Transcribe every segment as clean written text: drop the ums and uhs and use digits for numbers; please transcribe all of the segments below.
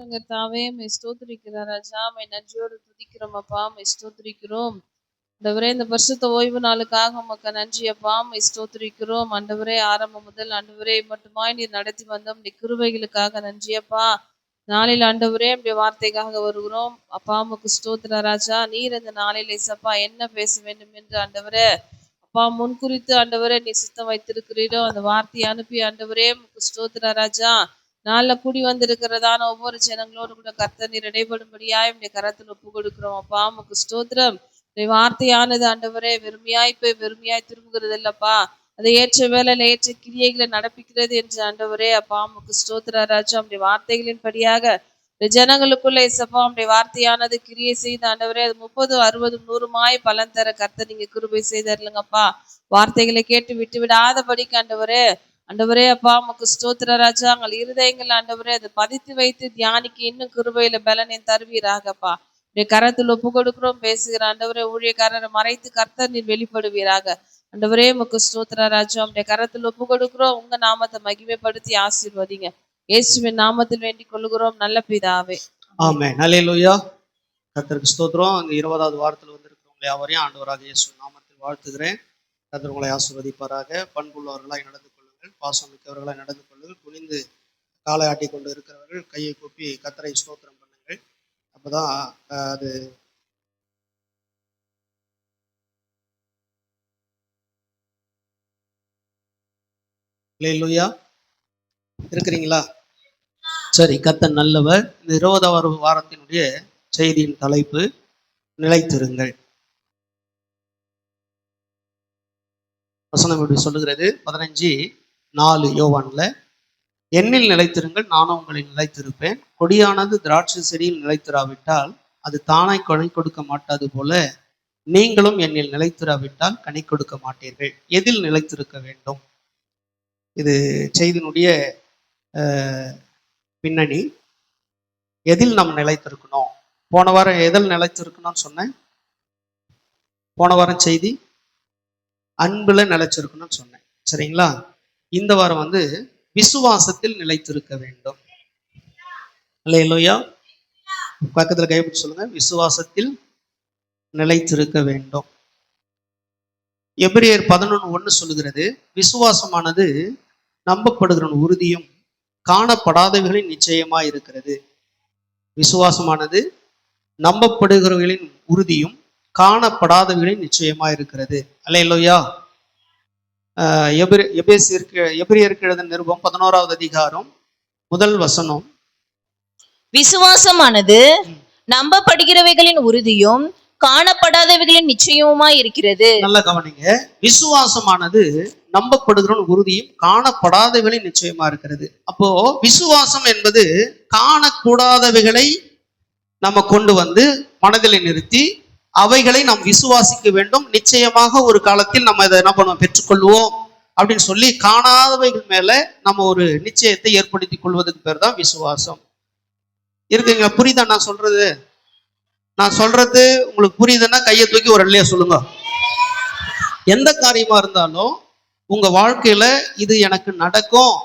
ஸ்தோத்திரங்க தாவே, my ஸ்தோத்திரிக்கிற Raja, my நன்றியோடு துதிக்கிறோம் அப்பா, மை ஸ்தோத்திரிக்கிறோம். ஆண்டவரே, இந்த பரிசுத்த ஓய்வு நாளுக்காக உமக்கு நன்றி அப்பா, மை ஸ்தோத்திரிக்கிறோம். ஆண்டவரே, ஆரம்பம் முதல் ஆண்டவரே மட்டுமாய் நீர் நடத்தி வந்தோம் நீ கிருபைகளுக்காக நன்றி அப்பா. நாளில் ஆண்டவரே நம்முடைய வார்த்தைக்காக வருகிறோம் அப்பா, உமக்கு ஸ்தோத்திர ராஜா. நீர் இந்த நாளில் இசப்பா என்ன பேச வேண்டும் என்று ஆண்டவரே அப்பா முன்குறித்து ஆண்டவரே நீ சித்தம் வைத்திருக்கிறீரோ அந்த வார்த்தையை அனுப்பி ஆண்டவரே உமக்கு ஸ்தோத்திர ராஜா. நாளில் கூடி வந்திருக்கிறதான ஒவ்வொரு ஜனங்களோடு கூட கர்த்தர் நீர் இடைபடும்படியாய் உடைய கரத்தில் ஒப்பு கொடுக்கிறோம் அப்பா, உமக்கு ஸ்தோத்திரம். வார்த்தையானது ஆண்டவரே வெறுமையாய் போய் வெறுமையாய் திரும்புகிறது இல்லப்பா, அதை ஏற்ற வேலையில ஏற்ற கிரியைகளை நடப்பிக்கிறது என்று ஆண்டவரே அப்பா உமக்கு ஸ்தோத்திர ராஜா. அப்படி வார்த்தைகளின் படியாக ஜனங்களுக்குள்ள இசப்பா உடைய வார்த்தையானது கிரியை செய்த ஆண்டவரே அது 30, 60, 100 பலன் தர கர்த்தர் நீங்க கிருபை செய்தரலுங்கப்பா. வார்த்தைகளை கேட்டு விட்டு விடாதபடிக்கு ஆண்டவரே ஆண்டவரே அப்பா உமக்கு ஸ்தோத்திர ராஜா. உங்கள் இருதயங்கள் ஆண்டவரே அதை பதித்து வைத்து தியானிக்கு இன்னும் கிருபையில பலனை தருவீராகப்பா. கரத்தில் ஒப்பு கொடுக்கிறோம் பேசுகிற ஆண்டவரே ஊழியக்காரரை மறைத்து கர்த்தர் நீர் வெளிப்படுவீராக. ஆண்டவரே உமக்கு ஸ்தோத்திர ராஜா. உடைய கரத்தில் ஒப்பு கொடுக்கிறோம். உங்க நாமத்தை மகிமைப்படுத்தி ஆசீர்வதிங்க. இயேசுவின் நாமத்தில் வேண்டிக் கொள்கிறோம் நல்ல பிதாவே, ஆமென். ஹல்லேலூயா. கர்த்தருக்கு ஸ்தோத்திரம். இந்த 20வது வாரத்தில் வந்திருக்கிறவங்களை யாவரையும் ஆண்டவராக இயேசு நாமத்தில் வாழ்த்துகிறேன். கர்த்தர் உங்களை ஆசீர்வதிப்பாராக. பண்புள்ளவர்களாய் நடந்து கொள்ளுங்கள், பாசம் மிக்கவர்களாய் நடந்து கொள்ளுங்கள். குனிந்து காலை ஆட்டி கொண்டு இருக்கிறவர்கள் கையை கூப்பி கர்த்தரை ஸ்தோத்திரம் பண்ணுங்கள். அப்பதான் அது ஹல்லேலூயா. இருக்கிறீங்களா? சரி, கர்த்தர் நல்லவர். இந்த 20வது வாரத்தினுடைய செய்தியின் தலைப்பு நிலைத்திருங்கள். வசனம் இப்படி சொல்லுகிறது, 15:4 யோவான்ல, என்னில் நிலைத்திருங்கள், நானும் உங்களில் நிலைத்திருப்பேன். கொடியானது திராட்சை செடியில் நிலைத்திராவிட்டால் அது தானாய் கனி கொடுக்க மாட்டாது போல நீங்களும் என்னில் நிலைத்திராவிட்டால் கனி கொடுக்க மாட்டீர்கள். எதில் நிலைத்திருக்க வேண்டும்? இது செய்தியினுடைய பின்னணி. எதில் நாம் நிலைத்திருக்கணும்? போன வாரம் எதில் நிலைத்திருக்கணும்னு சொன்னேன். போன வாரம் செய்தி அன்புல நிலைச்சிருக்கணும்னு சொன்னேன், சரிங்களா? இந்த வாரம் விசுவாசத்தில் நிலைத்திருக்க வேண்டும். அல்லேலூயா. பக்கத்துல கைப்பிடி சொல்லுங்க, விசுவாசத்தில் நிலைத்திருக்க வேண்டும். எபிரேயர் 11:1 சொல்லுகிறது, விசுவாசமானது நம்பப்படுகிற உறுதியும் காணப்படாதவைகளின் நிச்சயமா இருக்கிறது. விசுவாசமானது நம்பப்படுகிறவர்களின் உறுதியும் காணப்படாதவைகளின் நிச்சயமா இருக்கிறது. அல்லேலூயா. எபிரேயருக்கு எழுதின நிருபம் 11வது அதிகாரம் 1 வசனம், விசுவாசமானது நம்பப்படுகிறவைகளின் உறுதியும் காணப்படாதவைகளின் நிச்சயமா இருக்கிறது. நல்ல கவனிங்க. விசுவாசமானது நம்பப்படுகிற உறுதியும் காணப்படாதவைகளின் நிச்சயமா இருக்கிறது. அப்போ விசுவாசம் என்பது காணக்கூடாதவைகளை நம்ம கொண்டு வந்து மனதில் நிறுத்தி அவைகளை நாம் விசுவாசிக்க வேண்டும். நிச்சயமாக ஒரு காலத்தில் நம்ம இதை என்ன பண்ணுவோம், பெற்றுக்கொள்வோம் அப்படின்னு சொல்லி காணாதவைகள் மேல நம்ம ஒரு நிச்சயத்தை ஏற்படுத்தி கொள்வதற்கு பேர் தான் விசுவாசம். இருக்குங்க? புரியுதா நான் சொல்றது? நான் சொல்றது உங்களுக்கு புரியுதுன்னா கையை தூக்கி ஒரு இல்லையா சொல்லுங்க. எந்த காரியமா இருந்தாலும் உங்க வாழ்க்கையில இது எனக்கு நடக்கும்,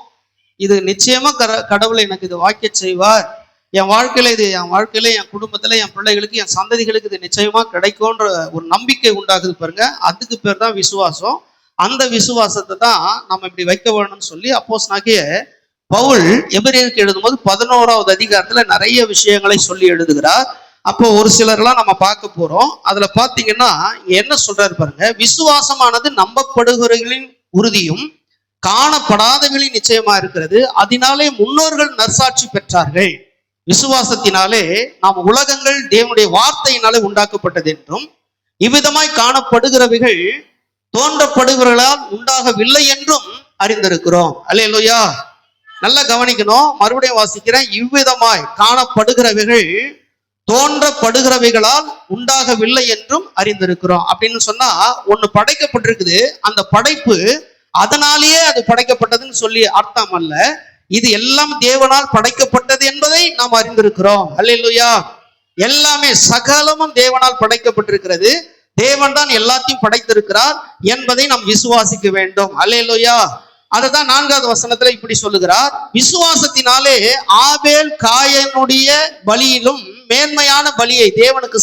இது நிச்சயமா கடவுளை எனக்கு இது வாக்கிய செய்வார், என் வாழ்க்கையில இது என் வாழ்க்கையில என் குடும்பத்துல என் பிள்ளைகளுக்கு என் சந்ததிகளுக்கு இது நிச்சயமா கிடைக்கும்ன்ற ஒரு நம்பிக்கை உண்டாகுது பாருங்க, அதுக்கு பேர் தான் விசுவாசம். அந்த விசுவாசத்தை தான் நம்ம இப்படி வைக்க வேணும்னு சொல்லி அப்போஸ்தலனாகிய பவுல் எபிரேயருக்கு எழுதும்போது 11வது அதிகாரத்துல நிறைய விஷயங்களை சொல்லி எழுதுகிறார். அப்போ ஒரு சிலர்லாம் நம்ம பார்க்க போறோம். அதுல பாத்தீங்கன்னா என்ன சொல்றாரு பாருங்க, விசுவாசமானது நம்பப்படுகிறவர்களின் உறுதியும் காணப்படாதவர்களின் நிச்சயமா இருக்கிறது, அதனாலே முன்னோர்கள் நற்சாட்சி பெற்றார்கள். விசுவாசத்தினாலே நாம் உலகங்கள் தேவனுடைய வார்த்தையினாலே உண்டாக்கப்பட்டது என்றும் இவ்விதமாய் காணப்படுகிறவைகள் தோன்றப்படுகிறவர்களால் உண்டாகவில்லை என்றும் அறிந்திருக்கிறோம். அல்லேலூயா. நல்லா கவனிக்கணும். மறுபடியும் வாசிக்கிறேன். இவ்விதமாய் காணப்படுகிறவைகள் தோன்றப்படுகிறவைகளால் உண்டாகவில்லை என்றும் அறிந்திருக்கிறோம். அப்படின்னு சொன்னா ஒண்ணு படைக்கப்பட்டிருக்குது, அந்த படைப்பு அதனாலேயே அது படைக்கப்பட்டதுன்னு சொல்லி அர்த்தம் அல்ல. இது எல்லாம் தேவனால் படைக்கப்பட்டது என்பதை நாம் அறிந்திருக்கிறோம். அல்லேலூயா. எல்லாமே சகலமும் தேவனால் படைக்கப்பட்டிருக்கிறது, தேவன் தான் எல்லாத்தையும் படைத்திருக்கிறார் என்பதை நாம் விசுவாசிக்க வேண்டும். அல்லேலூயா. அதுதான் 4வது வசனத்துல இப்படி சொல்லுகிறார், விசுவாசத்தினாலே ஆபேல் காயனுடைய பலியிலும் மேன்மையான பலியை தேவனுக்கு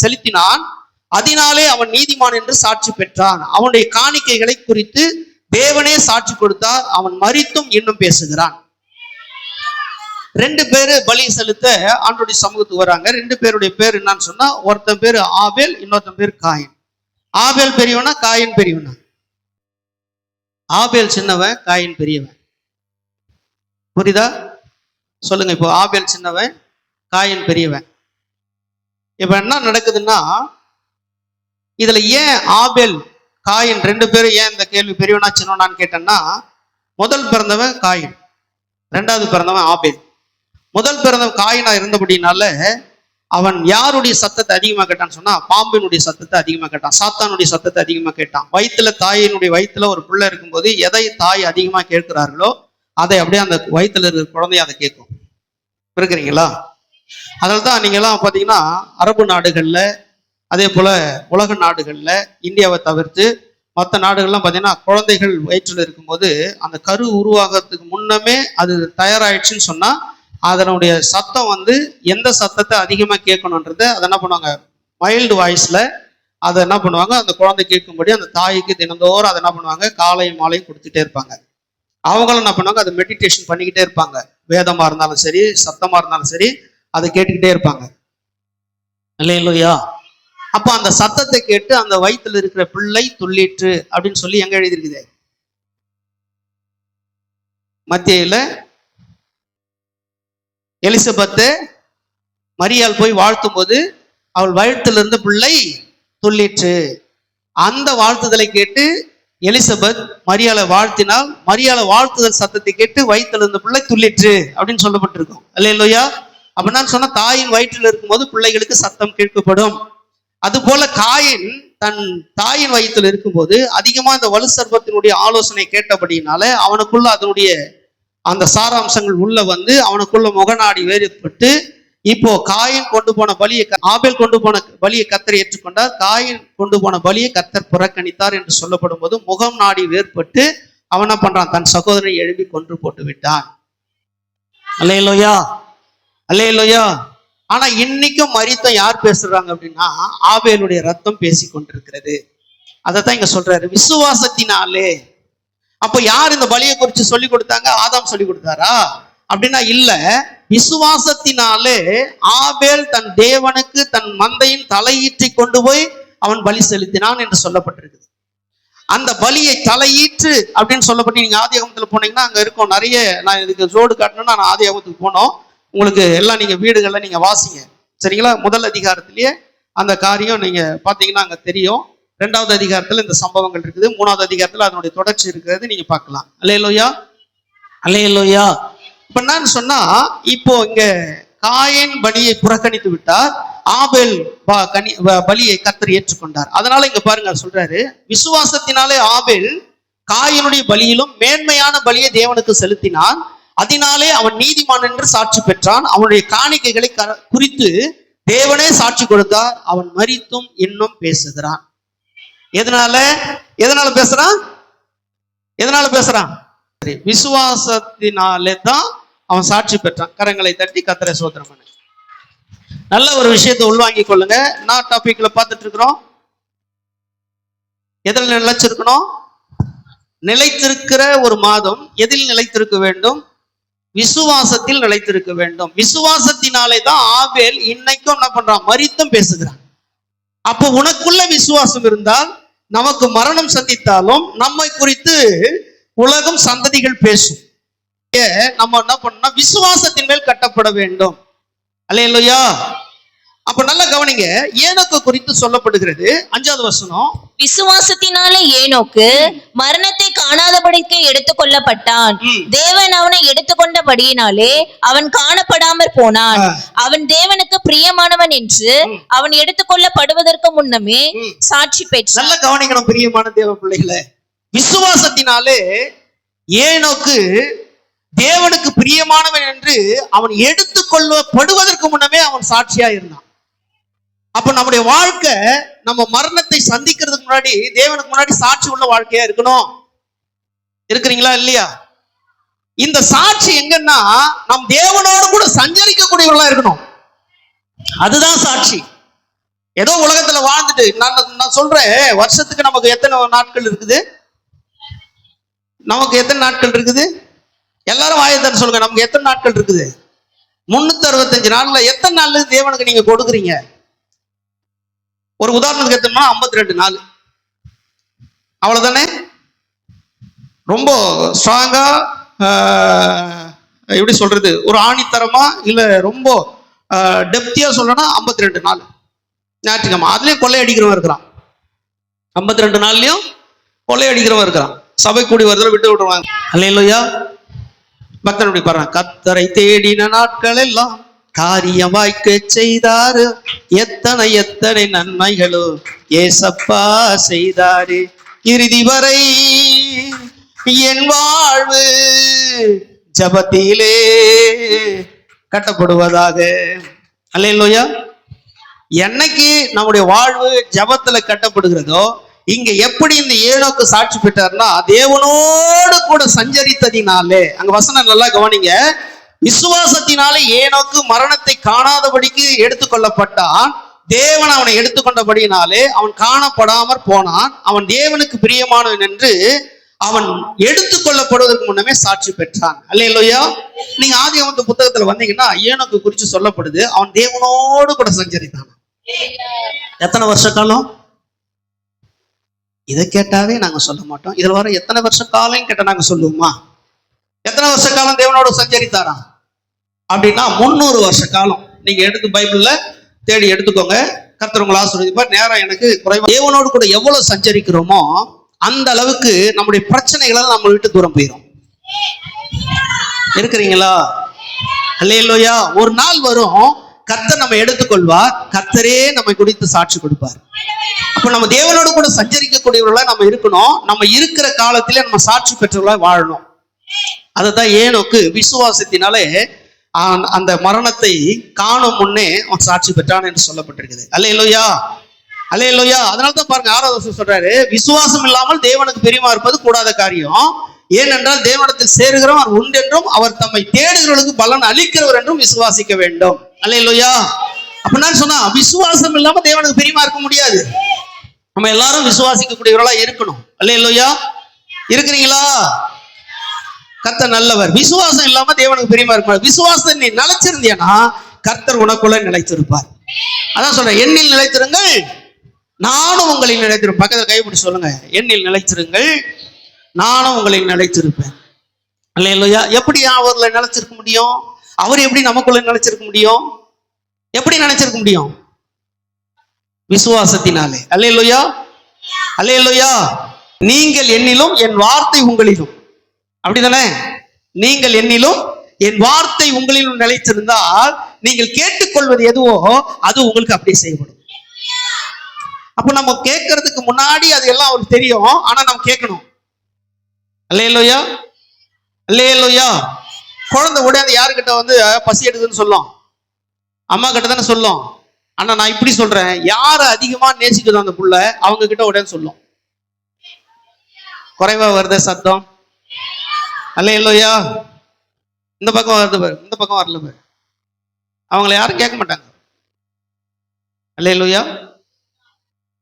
செலுத்தினான், அதனாலே அவன் நீதிமான் என்று சாட்சி பெற்றான். அவனுடைய காணிக்கைகளை குறித்து தேவனே சாட்சி கொடுத்தார், அவன் மரித்தும் இன்னும் பேசுகிறான். 2 பேரு பலி செலுத்த ஆண்டவருடைய சமூகத்துக்கு வராங்க. 2 பேருடைய பேர் என்னன்னு சொன்னா, ஒருத்தன் பேரு ஆபேல், இன்னொருத்தன் பேர் காயின். ஆபேல் பெரியவனா காயின் பெரியவனா? ஆபேல் சின்னவன், காயின் பெரியவன். புரியுதா? சொல்லுங்க. இப்போ ஆபேல் சின்னவன், காயின் பெரியவன். இப்ப என்ன நடக்குதுன்னா, இதுல ஏன் ஆபேல் காயின் 2 பேரும் ஏன் இந்த கேள்வி பெரியவனா சின்னவனான்னு கேட்டேன்னா, முதல் பிறந்தவன் காயின், 2வது பிறந்தவன் ஆபேல். முதல் பிறந்தவன் காயினா இருந்தபடினால அவன் யாருடைய சத்தத்தை அதிகமா கேட்டான்னு சொன்னா, பாம்பினுடைய சத்தத்தை அதிகமா கேட்டான், சாத்தானுடைய சத்தத்தை அதிகமா கேட்டான். தாயினுடைய வயிற்றுல ஒரு பிள்ளை இருக்கும்போது எதை தாய் அதிகமா கேட்கிறார்களோ அதை அப்படியே அந்த வயிற்றுல இருக்கிற குழந்தைய அதை கேட்கும். இருக்கிறீங்களா? அதனால்தான் நீங்க எல்லாம் பாத்தீங்கன்னா அரபு நாடுகள்ல, அதே போல உலக நாடுகள்ல, இந்தியாவை தவிர்த்து மற்ற நாடுகள்லாம் பாத்தீங்கன்னா குழந்தைகள் வயிற்றுல இருக்கும்போது அந்த கரு உருவாகிறதுக்கு முன்னமே அது தயாராயிடுச்சுன்னு சொன்னா அதனுடைய சத்தம் எந்த சத்தத்தை அதிகமா கேட்கணுன்றத அதை என்ன பண்ணுவாங்க, மைல்டு வாய்ஸ்ல அதை என்ன பண்ணுவாங்க, அந்த குழந்தை கேட்கும்படி அந்த தாய்க்கு தினந்தோறும் அதை என்ன பண்ணுவாங்க, காலையும் மாலையும் கொடுத்துட்டே இருப்பாங்க. அவங்களும் என்ன பண்ணுவாங்க, அதை மெடிடேஷன் பண்ணிக்கிட்டே இருப்பாங்க. வேதமா இருந்தாலும் சரி, சத்தமா இருந்தாலும் சரி, அதை கேட்டுக்கிட்டே இருப்பாங்க. இல்லையா? அப்ப அந்த சத்தத்தை கேட்டு அந்த வயிற்றுல இருக்கிற பிள்ளை துள்ளிற்று அப்படின்னு சொல்லி எங்க எழுதியிருக்குது? மத்தியில எலிசபெத்து மரியாள் போய் வாழ்த்தும் போது அவள் வயிற்றில இருந்த பிள்ளை துள்ளிற்று. அந்த வாழ்த்துதலை கேட்டு எலிசபெத் மரியாளை வாழ்த்தினால், மரியாளை வாழ்த்துதல் சத்தத்தை கேட்டு வயிற்றில இருந்த பிள்ளை துள்ளிற்று அப்படின்னு சொல்லப்பட்டிருக்கும். அல்லேலூயா. அப்படின்னா சொன்னா தாயின் வயிற்றில் இருக்கும்போது பிள்ளைகளுக்கு சத்தம் கேட்கப்படும். அது போல காயின் தன் தாயின் வயிற்றில் இருக்கும்போது அதிகமா இந்த வலு சர்ப்பத்தினுடைய ஆலோசனை கேட்டபடினால அவனுக்குள்ள அதனுடைய அந்த சாராம்சங்கள் உள்ள அவனுக்குள்ள முகநாடி வேறுபட்டு, இப்போ காயின் கொண்டு போன பலியை ஆபேல் கொண்டு போன பலியை கர்த்தர் ஏற்றுக்கொண்டார், காயின் கொண்டு போன பலியை கர்த்தர் புறக்கணித்தார் என்று சொல்லப்படும் போது முகம் நாடி வேறுபட்டு அவன் என்ன பண்றான், தன் சகோதரனை எழுப்பி கொன்று போட்டு விட்டான். அல்லேலூயா, அல்லேலூயா. ஆனா இன்னைக்கும் மரித்தம் யார் பேசுறாங்க அப்படின்னா, ஆபேலுடைய ரத்தம் பேசி கொண்டிருக்கிறது. அதைத்தான் இங்க சொல்றாரு, விசுவாசத்தினாலே. அப்ப யார் இந்த பலியை குறித்து சொல்லி கொடுத்தாங்க? ஆதாம் சொல்லி கொடுத்தாரா? அப்படின்னா இல்ல. விசுவாசத்தினாலே ஆபேல் தன் தேவனுக்கு தன் மந்தையின் தலையீற்றி கொண்டு போய் அவன் பலி செலுத்தினான் என்று சொல்லப்பட்டிருக்குது. அந்த பலியை தலையீற்று அப்படின்னு சொல்லப்பட்டு நீங்க ஆதியாகமத்துல போனீங்கன்னா அங்க இருக்கும் நிறைய. நான் இதுக்கு ரோடு காட்டணும்னா நான் ஆதியாகமத்துக்கு போனோம். உங்களுக்கு எல்லாம் நீங்க வீடுகள்ல நீங்க வாசிங்க, சரிங்களா? முதல் அதிகாரத்திலேயே அந்த காரியம் நீங்க பாத்தீங்கன்னா அங்க தெரியும். 2வது அதிகாரத்துல இந்த சம்பவங்கள் இருக்குது. 3வது அதிகாரத்துல அதனுடைய தொடர்ச்சி இருக்கிறது நீங்க பார்க்கலாம். அல்லேலூயா, அல்லேலூயா. இப்ப என்னன்னு சொன்னா, இப்போ இங்க காயின் பலியை புறக்கணித்து விட்டார், ஆபேல் பலியை கர்த்தர் ஏற்றுக்கொண்டார். அதனால இங்க பாருங்க சொல்றாரு, விசுவாசத்தினாலே ஆபேல் காயினுடைய பலியிலும் மேன்மையான பலியை தேவனுக்கு செலுத்தினான், அதனாலே அவன் நீதிமான் என்று சாட்சி பெற்றான். அவனுடைய காணிக்கைகளை குறித்து தேவனே சாட்சி கொடுத்தார், அவன் மரித்தும் இன்னும் பேசுகிறான். எதனால பேசுறான்? விசுவாசத்தினாலே தான் அவன் சாட்சி பெற்றான். கரங்களை தட்டி கர்த்தரை ஸ்தோத்திரம் பண்ணு. நல்ல ஒரு விஷயத்தை உள்வாங்கிக் கொள்ளுங்க. நான் டாபிக்ல பார்த்துட்டு இருக்கிறோம். எதில் நிலைச்சிருக்கணும்? நிலைத்திருக்கிற ஒரு மாதம் எதில் நிலைத்திருக்க வேண்டும்? விசுவாசத்தில் நிலைத்திருக்க வேண்டும். விசுவாசத்தினாலே தான் ஆபேல் இன்னைக்கும் என்ன பண்றான், மரித்தும் பேசுகிறான். அப்போ உனக்குள்ள விசுவாசம் இருந்தால் நமக்கு மரணம் சந்தித்தாலும் நம்மை குறித்து உலகம் சந்ததிகள் பேசும். நம்ம என்ன பண்ணா விசுவாசத்தின் மேல் கட்டப்பட வேண்டும். அல்லேலூயா. அப்ப நல்லா கவனிங்க, ஏனோக்கு குறித்து சொல்லப்படுகிறது 5வது வசனம். விசுவாசத்தினாலே ஏனோக்கு மரணத்தை காணாதபடிக்கு எடுத்துக்கொள்ளப்பட்டான், தேவன் அவனை எடுத்துக்கொண்டபடியினாலே அவன் காணப்படாமற் போனான். அவன் தேவனுக்கு பிரியமானவன் என்று அவன் எடுத்துக்கொள்ளப்படுவதற்கு முன்னமே சாட்சி பெற்றான். நல்லா கவனிக்கணும் பிரியமான தேவ பிள்ளைகளே. விசுவாசத்தினாலே ஏனோக்கு தேவனுக்கு பிரியமானவன் என்று அவன் எடுத்துக்கொள்ளப்படுவதற்கு முன்னமே அவன் சாட்சியா இருந்தான். அப்ப நம்முடைய வாழ்க்கை நம்ம மரணத்தை சந்திக்கிறதுக்கு முன்னாடி தேவனுக்கு முன்னாடி சாட்சி உள்ள வாழ்க்கையா இருக்கணும். இருக்கிறீங்களா இல்லையா? இந்த சாட்சி எங்கன்னா நம் தேவனோடு கூட சஞ்சரிக்கக்கூடியவர்களா இருக்கணும். அதுதான் சாட்சி. ஏதோ உலகத்துல வாழ்ந்துட்டு நான் சொல்றேன், வருஷத்துக்கு நமக்கு எத்தனை நாட்கள் இருக்குது? நமக்கு எத்தனை நாட்கள் இருக்குது? எல்லாரும் வாயத்தன்னு சொல்லுங்க, நமக்கு எத்தனை நாட்கள் இருக்குது? 365 நாள்ல எத்தனை நாள் தேவனுக்கு நீங்க கொடுக்குறீங்க? ஒரு உதாரணத்துக்கு எடுத்தோம்னா 52 நாள், அவ்வளவுதானே? ரொம்ப ஸ்ட்ராங்கா எப்படி சொல்றது, ஒரு ஆணித்தரமா இல்ல ரொம்ப டெப்தியா சொல்லணும்னா 52 நாள் ஞாயிற்றுக்கிழமை. அதுலயும் கொள்ளையடிக்கிறவன் இருக்கிறான். 52 நாள்லயும் கொள்ளையடிக்கிறவன் இருக்கிறான். சபை கூடி வருதல விட்டு விட்டுருவாங்க. அல்லேலூயா. பக்தனுடைய பாருங்க, கர்த்தரை தேடின நாட்கள் எல்லாம் காரியம் வாய்க்க செய்தாரு, எத்தனை எத்தனை நன்மைகளோ ஏசப்பா செய்தாரு, இறுதி வரை என் வாழ்வு ஜபத்திலே கட்டப்படுவதாக. அல்லேலூயா. என்னைக்கு நம்முடைய வாழ்வு ஜபத்துல கட்டப்படுகிறதோ, இங்க எப்படி இந்த ஏனோக்கு சாட்சி பெற்றார்னா, தேவனோடு கூட சஞ்சரித்ததினாலே, அங்க வசனம் நல்லா கவனிங்க, விசுவாசத்தினாலே ஏனோக்கு மரணத்தை காணாதபடிக்கு எடுத்துக்கொள்ளப்பட்டான். தேவன் அவனை எடுத்துக்கொண்டபடியினாலே அவன் காணப்படாமற் போனான். அவன் தேவனுக்கு பிரியமானவன் என்று அவன் எடுத்துக்கொள்ளப்படுவதற்கு முன்னமே சாட்சி பெற்றான். அல்லேலூயா. நீங்க ஆதியாகமத்து புத்தகத்துல வந்தீங்கன்னா ஏனோக்கு குறித்து சொல்லப்படுது, அவன் தேவனோடு கூட சஞ்சரித்தான். எத்தனை வருஷ காலம்? இதை கேட்டாவே நாங்க சொல்ல மாட்டோம். இதுல வர எத்தனை வருஷ காலம் கேட்ட நாங்க சொல்லுவோமா? எத்தனை வருஷ காலம் தேவனோட சஞ்சரித்தாரா அப்படின்னா 300 வருஷ காலம். நீங்க எடுத்து பைபிள்ல தேடி எடுத்துக்கோங்க. கர்த்தர் உங்களை ஆசீர்வதிப்பார். நேரம் எனக்கு குறைவா. தேவனோடு கூட எவ்வளவு சஞ்சரிக்கிறோமோ அந்த அளவுக்கு நம்முடைய பிரச்சனைகளால் நம்ம விட்டு தூரம் போயிடும். இருக்கிறீங்களா? அல்லேலூயா. ஒரு நாள் வரும், கர்த்தர் நம்ம எடுத்துக்கொள்வார், கர்த்தரே நம்மை குறித்து சாட்சி கொடுப்பார். அப்ப நம்ம தேவனோடு கூட சஞ்சரிக்கக்கூடியவர்களா நம்ம இருக்கணும். நம்ம இருக்கிற காலத்திலே நம்ம சாட்சி பெற்றவர்களா வாழணும். அதுதான் ஏனோக்கு விசுவாசத்தினாலே அந்த மரணத்தை காணும் முன்னே அவன் சாட்சி பெற்றான் என்று சொல்லப்பட்டிருக்குது. அல்லேலூயா. அல்லேலூயா. அதனால்தான் பாருங்க 6வது வசனம் சொல்றாரு, விசுவாசம் இல்லாமல் தேவனுக்கு பிரியமா இருப்பது கூடாத காரியம், ஏனென்றால் தேவனிடத்தில் சேருகிறவர் உண்டென்றும் அவர் தம்மை தேடுகிறவர்களுக்கு பலன் அளிக்கிறவர் என்றும் விசுவாசிக்க வேண்டும். அல்லேலூயா. அப்படின்னா சொன்னா விசுவாசம் இல்லாம தேவனுக்கு பிரியமா இருக்க முடியாது. நம்ம எல்லாரும் விசுவாசிக்கக்கூடியவர்களா இருக்கணும். அல்லேலூயா. இருக்கிறீங்களா? கர்த்தர் நல்லவர். விசுவாசம் இல்லாம தேவனுக்கு பிரியமா இருக்க முடியாது. விசுவாசத்தை நீ நிலைச்சிருந்தியனா கர்த்தர் உனக்குள்ள நிலைத்திருப்பார். அதான் சொல்றேன், எண்ணில் நிலைத்திருங்கள் நானும் உங்களில் நிலைத்திருப்பேன். பக்கத்துல கைப்பிடி சொல்லுங்க, எண்ணில் நிலைச்சிருங்கள் நானும் உங்களில் நிலைத்திருப்பேன். அல்லேலூயா. எப்படி அவர்ல நிலைச்சிருக்க முடியும்? அவர் எப்படி நமக்குள்ள நிலைச்சிருக்க முடியும்? எப்படி நினைச்சிருக்க முடியும்? விசுவாசத்தினாலே. அல்லேலூயா. அல்லேலூயா. நீங்கள் என்னிலும் என் வார்த்தை உங்களிலும், அப்படிதானே? நீங்கள் என்னிலும் என் வார்த்தை உங்களிலும் நிலைத்திருந்தால் நீங்கள் கேட்டுக்கொள்வது எதுவோ அது உங்களுக்கு அப்படியே செய்யப்படும். அப்ப நம்ம கேட்கறதுக்கு முன்னாடி அது எல்லாம் அவருக்கு தெரியும், ஆனா நம்ம கேட்கணும். அல்லேலூயா. அல்லேலூயா. குழந்தை உடனே யாருக்கிட்ட வந்து பசி எடுக்குதுன்னு சொல்லும், அம்மா கிட்ட தானே சொல்லும். ஆனா நான் இப்படி சொல்றேன், யாரை அதிகமா நேசிக்குதோ அந்த புள்ள அவங்க கிட்ட உடனே சொல்லும். குறைவா வருது சத்தம். அல்லேலூயா. இந்த பக்கம் வருது பாரு, இந்த பக்கம் வரல பாரு. அவங்கள யாரும் கேட்க மாட்டாங்க. அல்லேலூயா.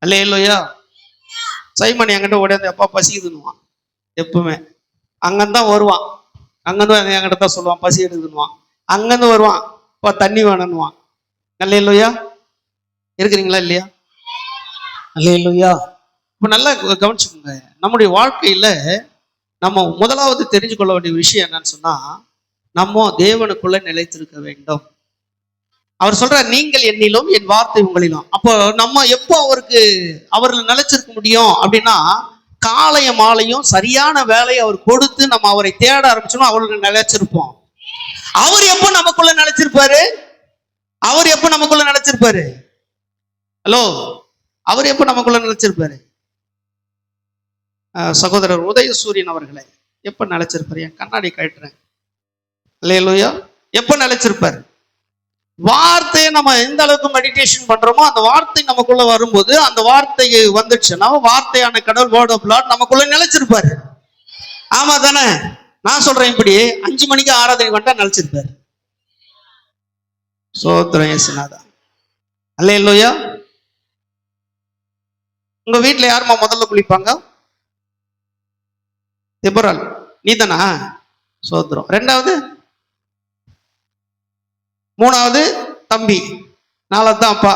அல்லேலூயா. சைமன் என்கிட்ட உடனே அப்பா பசிக்குதுன்னுவான். எப்பவுமே அங்கதான் வருவான், அங்கிருந்து என்கிட்ட தான் சொல்லுவான் பசி எடுக்குதுன்னுவான். அங்கிருந்து வருவான், அப்பா தண்ணி வேணும்னுவான். அல்லேலூயா. இருக்கிறீங்களா இல்லையா? அல்லேலூயா. இப்ப நல்லா கவனிச்சுக்கோங்க, நம்முடைய வாழ்க்கையில நம்ம முதலாவது தெரிஞ்சு கொள்ள வேண்டிய விஷயம் என்னன்னு சொன்னா, நம்ம தேவனுக்குள்ள நிலைத்திருக்க வேண்டும். அவர் சொல்றார், நீங்கள் என்னிலும் என் வார்த்தை உங்களிலும். அப்போ நம்ம எப்போ அவர்ல நிலைச்சிருக்க முடியும் அப்படின்னா, காலைய மாலையும் சரியான வேலையை அவர் கொடுத்து நம்ம அவரை தேட ஆரம்பிச்சோம், அவருக்கு நிலைச்சிருப்போம். அவர் எப்போ நமக்குள்ள நிலைச்சிருப்பாரு? அவர் எப்போ நமக்குள்ள நிலைச்சிருப்பாரு? ஹலோ, அவர் எப்போ நமக்குள்ள நிலைச்சிருப்பாரு? சகோதரர் உதயசூரியன் அவர்களை எப்ப நிலைச்சிருப்பாரு? என் கண்ணாடி கட்டுறேன். அல்லேலூயா. எப்ப நிலைச்சிருப்பாரு? வார்த்தையை நம்ம எந்த அளவுக்கு மெடிடேஷன் பண்றோமோ அந்த வார்த்தை நமக்குள்ள வரும்போது, அந்த வார்த்தை வந்துச்சுன்னா வார்த்தையான கடவுள் வேர்ட் ஆஃப் லார்ட் நமக்குள்ள நிலைச்சிருப்பாரு. ஆமா தானே? நான் சொல்றேன், இப்படி 5 மணிக்கு ஆராதனை வந்துட்டா நினைச்சிருப்பாரு. சோத்திரம் இயேசுநாதா. அல்லேலூயா. உங்க வீட்டுல யாருமா முதல்ல குளிப்பாங்க? தெபரால், நீ தானா? சோத்திரம். 2வது, 3வது தம்பி, 4வது தான் அப்பா.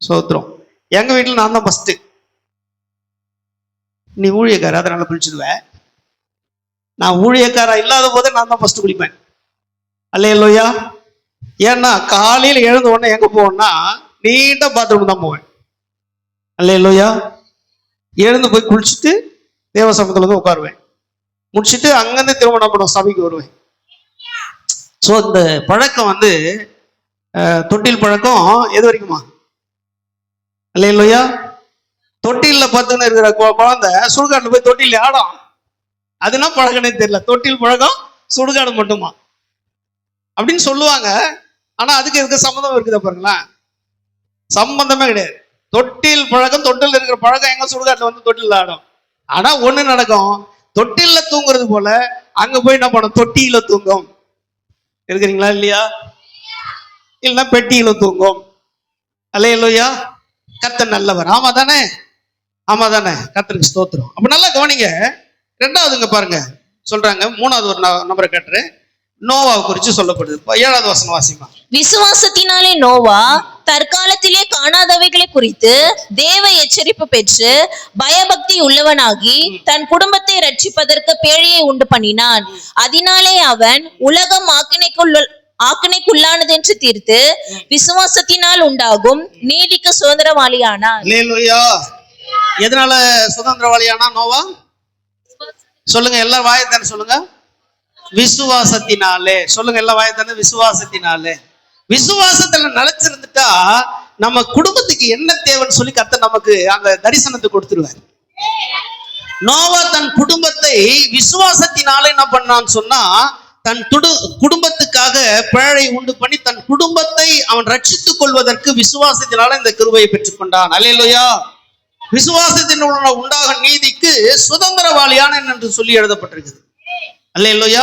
சோத்திரம். எங்க வீட்டுல நான் தான் ஃபர்ஸ்ட். நீ ஊழியக்கார, அதனால குளிச்சிடுவேன். நான் ஊழியக்காரா இல்லாத போதே நான் தான் ஃபர்ஸ்ட் குளிப்பேன். அல்லேலூயா. ஏன்னா காலையில் எழுந்த உடனே எங்க போவேன்னா நீண்ட பாத்ரூம் தான் போவேன். அல்லேலூயா. எழுந்து போய் குளிச்சுட்டு தேவ சமூகத்துல வந்து உட்காருவேன். முடிச்சுட்டு அங்கிருந்து திரும்ப என்ன பண்ணுவேன், சபைக்கு வருவேன். ஸோ இந்த பழக்கம் வந்து தொட்டில் பழக்கம் எது வரைக்குமா? அல்லேலூயா. தொட்டில பத்துன்னு இருக்கிற குழந்தை சுடுகாட்டுல போய் தொட்டில ஆடும். அதுனா பழக்கனே தெரியல. தொட்டில் பழக்கம் சுடுகாடு மட்டுமா அப்படின்னு சொல்லுவாங்க. ஆனா அதுக்கு இருக்க சம்மந்தம் இருக்குதா பாருங்களேன்? சம்பந்தமே கிடையாது. தொட்டில் பழக்கம், தொட்டில் இருக்கிற பழக்கம் எங்க சுடுகாட்டுல வந்து தொட்டில் ஆடும். ஆனா ஒண்ணு நடக்கும், தொட்டில தூங்குறது போல அங்க போய் என்ன பண்ணும், தொட்டியில தூங்கும். இருக்கிறீங்களா இல்லையா? இல்லைன்னா பெட்டியில தூங்கும். அல்லேலூயா. கர்த்தர் நல்லவர். ஆமா தானே? ஆமா தானே? கர்த்தருக்கு ஸ்தோத்திரம். அப்ப நல்லா கவனிங்க. 2வதுங்க பாருங்க சொல்றாங்க. 3வது ஒரு நபரை கேட்டுறேன். நோவாவை குறித்து சொல்லப்படுது. 7வது வசனம் வாசிமா. விசுவாசத்தினாலே நோவா தற்காலத்திலே காணாதவைகளை குறித்து தேவ எச்சரிப்பு பெற்று பயபக்தி உள்ளவனாகி தன் குடும்பத்தை ரட்சிப்பதற்கு பேழையை உண்டு பண்ணினான். அதனாலே அவன் உலகம் ஆக்கினைக்குள்ளானது என்று தீர்த்து விசுவாசத்தினால் உண்டாகும் நீதிக்கு சுதந்திரவாளியானான். அல்லேலூயா. எதனால சுதந்திரவாளியானா நோவா? சொல்லுங்க, எல்லாரும் வாயத்தானே சொல்லுங்க. விசுவாசத்தினாலே. சொல்லுங்க, எல்லாம் வாயத்தானே. விசுவாசத்தினாலே. விசுவாசத்துல நிலைச்சிருந்துட்டா நம்ம குடும்பத்துக்கு என்ன தேவைன்னு சொல்லி கர்த்தர் நமக்கு அந்த தரிசனத்தை கொடுத்துருவார். நோவா தன் குடும்பத்தை விசுவாசத்தினாலே என்ன பண்ணான்னு சொன்னா, தன் குடும்பத்துக்காக பேழை உண்டு பண்ணி தன் குடும்பத்தை அவன் ரட்சித்துக் கொள்வதற்கு விசுவாசத்தினால இந்த கிருபையை பெற்றுக்கொண்டான். அல்லேலூயா. விசுவாசத்தினுள்ள உண்டாக நீதிக்கு சுதந்திரவாளியான என்று சொல்லி எழுதப்பட்டிருக்குது. அல்லேலூயா.